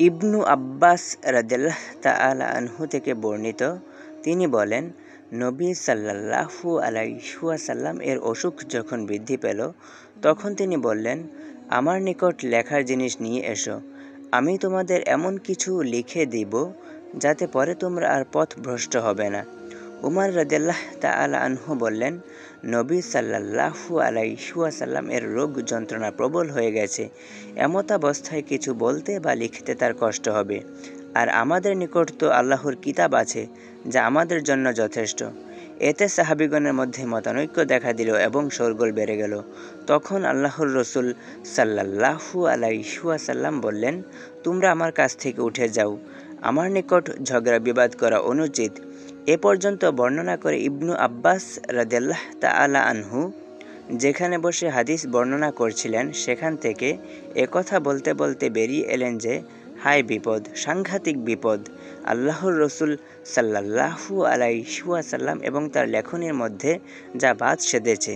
ইবনু আব্বাস রাদিয়াল্লাহু তাআলা আনহু থেকে বর্ণিত, তিনি বলেন, নবী সাল্লাল্লাহু আলাইহি ওয়াসাল্লাম এর অসুখ যখন বৃদ্ধি পেল, তখন তিনি বললেন, আমার নিকট লেখার জিনিস নিয়ে এসো, আমি তোমাদের এমন কিছু লিখে দিব যাতে পরে তোমরা আর পথভ্রষ্ট হবে না। উমর রাদিয়াল্লাহু তাআলা আনহু বললেন, নবী সাল্লাল্লাহু আলাইহি ওয়াসাল্লাম এর রোগ যন্ত্রণা প্রবল হয়ে গেছে, এমতাবস্থায় কিছু বলতে বা লিখতে তার কষ্ট হবে, আর আমাদের নিকট তো আল্লাহর কিতাব আছে যা আমাদের জন্য যথেষ্ট। এতে সাহাবীগণের মধ্যে মতানৈক্য দেখা দিল এবং শোরগোল বেড়ে গেল। তখন আল্লাহর রসুল সাল্লাল্লাহু আলাইহি ওয়াসাল্লাম বললেন, তোমরা আমার কাছ থেকে উঠে যাও, আমার নিকট ঝগড়া বিবাদ করা অনুচিত। এ পর্যন্ত বর্ণনা করে ইবনু আব্বাস রাদিয়াল্লাহু তাআলা আনহু যেখানে বসে হাদিস বর্ণনা করছিলেন, সেখান থেকে একথা বলতে বলতে বেরিয়ে এলেন যে, হায় বিপদ, সাংঘাতিক বিপদ! আল্লাহর রসুল সাল্লাল্লাহু আলাইহি ওয়াসাল্লাম এবং তার লেখনীর মধ্যে যা বাদ সেধেছে।